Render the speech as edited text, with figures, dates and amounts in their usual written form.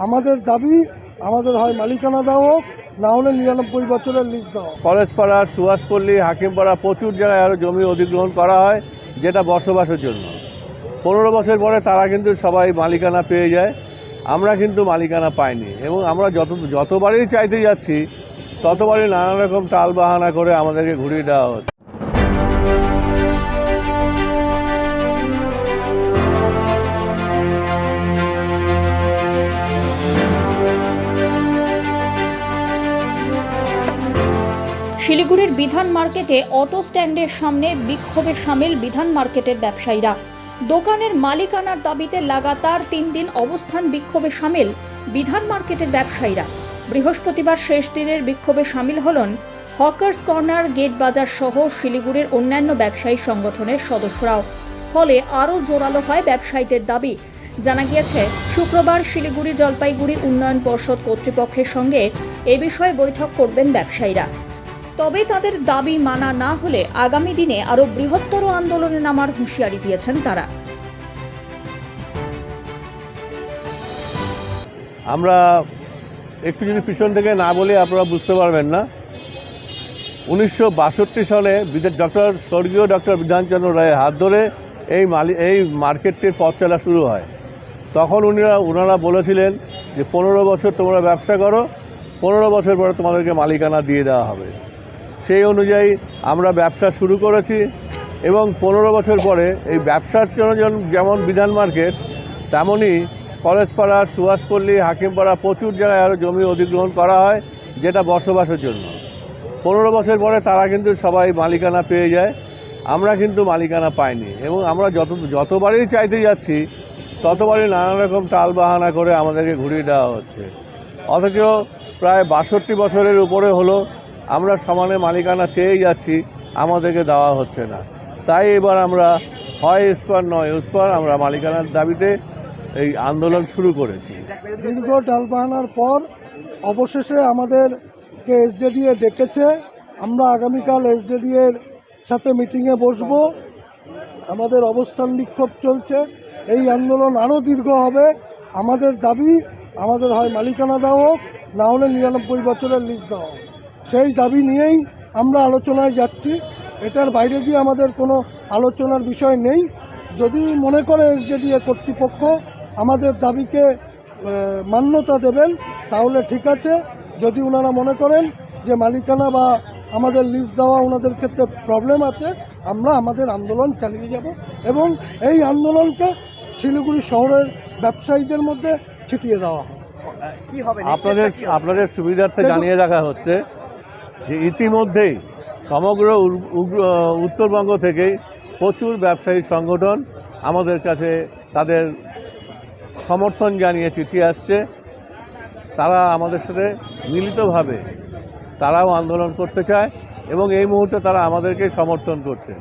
আমাদের দাবি আমাদের হয় মালিকানা দেওয়া হোক, না হলে 99 বছরের লিজ দেওয়া। কলেজপাড়া, সুভাষপল্লী, হাকিমপাড়া প্রচুর জায়গায় আরও জমি অধিগ্রহণ করা হয় যেটা বসবাসের জন্য। 15 বছর পরে তারা কিন্তু সবাই মালিকানা পেয়ে যায়, আমরা কিন্তু মালিকানা পাইনি। এবং আমরা যতবারই চাইতে যাচ্ছি ততবারই নানা রকম টাল বাহানা করে আমাদেরকে ঘুরিয়ে দেওয়া হচ্ছে। শিলিগুড়ির বিধান মার্কেটে অটো স্ট্যান্ডের সামনে বিক্ষোভে সামিল বিধান মার্কেটের ব্যবসায়ীরা। দোকানের মালিকানার দাবিতে লাগাতার 3 দিন অবস্থান বিক্ষোভে সামিল বিধান মার্কেটের ব্যবসায়ীরা। বৃহস্পতিবার শেষ দিনের বিক্ষোভে সামিল হলেন হকার্স কর্নার, গেট বাজার সহ শিলিগুড়ির অন্যান্য ব্যবসায়ী সংগঠনের সদস্যরাও। ফলে আরও জোরালো হয় ব্যবসায়ীদের দাবি। জানা গিয়েছে, শুক্রবার শিলিগুড়ি জলপাইগুড়ি উন্নয়ন পর্ষদ কর্তৃপক্ষের সঙ্গে এ বিষয়ে বৈঠক করবেন ব্যবসায়ীরা। তবে তাদের দাবি মানা না হলে আগামী দিনে আরো বৃহত্তর আন্দোলনে নামার হুঁশিয়ারি দিয়েছেন তারা। আমরা একটু যদি পিছন থেকে না বলে আপনারা বুঝতে পারবেন না। 1962 সালে স্বর্গীয় ডক্টর বিধানচন্দ্র রায়ের হাত ধরে এই মার্কেটটির পথ চলা শুরু হয়। তখন ওনারা বলেছিলেন যে 15 বছর তোমরা ব্যবসা করো, 15 বছর পরে তোমাদেরকে মালিকানা দিয়ে দেওয়া হবে। সেই অনুযায়ী আমরা ব্যবসা শুরু করেছি এবং 15 বছর পরে এই ব্যবসার জন্য যেমন বিধান মার্কেট, তেমনই কলেজপাড়া, সুভাষপল্লী, হাকিমপাড়া প্রচুর জায়গায় আরও জমি অধিগ্রহণ করা হয় যেটা বসবাসের জন্য। 15 বছর পরে তারা কিন্তু সবাই মালিকানা পেয়ে যায়, আমরা কিন্তু মালিকানা পাইনি। এবং আমরা যতবারই চাইতে যাচ্ছি ততবারই নানা রকম টাল বাহানা করে আমাদেরকে ঘুরিয়ে দেওয়া হচ্ছে। অথচ প্রায় 62 বছরের উপরে হলো আমরা সমানে মালিকানা চেয়েই যাচ্ছি, আমাদেরকে দেওয়া হচ্ছে না। তাই এবার আমরা হয় এসপার নয় ওসপার আমরা মালিকানার দাবিতে এই আন্দোলন শুরু করেছি। দীর্ঘ টালবাহানার পর অবশেষে আমাদেরকে এসজেডিএ ডেকেছে। আমরা আগামীকাল এসজেডিএর সাথে মিটিংয়ে বসবো। আমাদের অবস্থান বিক্ষোভ চলছে, এই আন্দোলন আরও দীর্ঘ হবে। আমাদের দাবি আমাদের হয় মালিকানা দেওয়া হোক, না হলে 99 বছরের লিজ দেওয়া হোক। সেই দাবি নিয়েই আমরা আলোচনায় যাচ্ছি। এটার বাইরে গিয়ে আমাদের কোনো আলোচনার বিষয় নেই। যদি মনে করে এসজেডিএ কর্তৃপক্ষ আমাদের দাবিকে মান্যতা দেবেন তাহলে ঠিক আছে। যদি ওনারা মনে করেন যে মালিকানা বা আমাদের লিজ দেওয়া ওনাদের ক্ষেত্রে প্রবলেম আছে, আমরা আমাদের আন্দোলন চালিয়ে যাব এবং এই আন্দোলনকে শিলিগুড়ি শহরের ব্যবসায়ীদের মধ্যে ছিটিয়ে দেওয়া হবে। আপনাদের সুবিধার্থে জানিয়ে রাখা হচ্ছে যে ইতিমধ্যেই সমগ্র উত্তরবঙ্গ থেকেই প্রচুর ব্যবসায়ী সংগঠন আমাদের কাছে তাদের সমর্থন জানিয়ে চিঠি আসছে। তারা আমাদের সাথে মিলিতভাবে তারাও আন্দোলন করতে চায় এবং এই মুহূর্তে তারা আমাদেরকে সমর্থন করছে।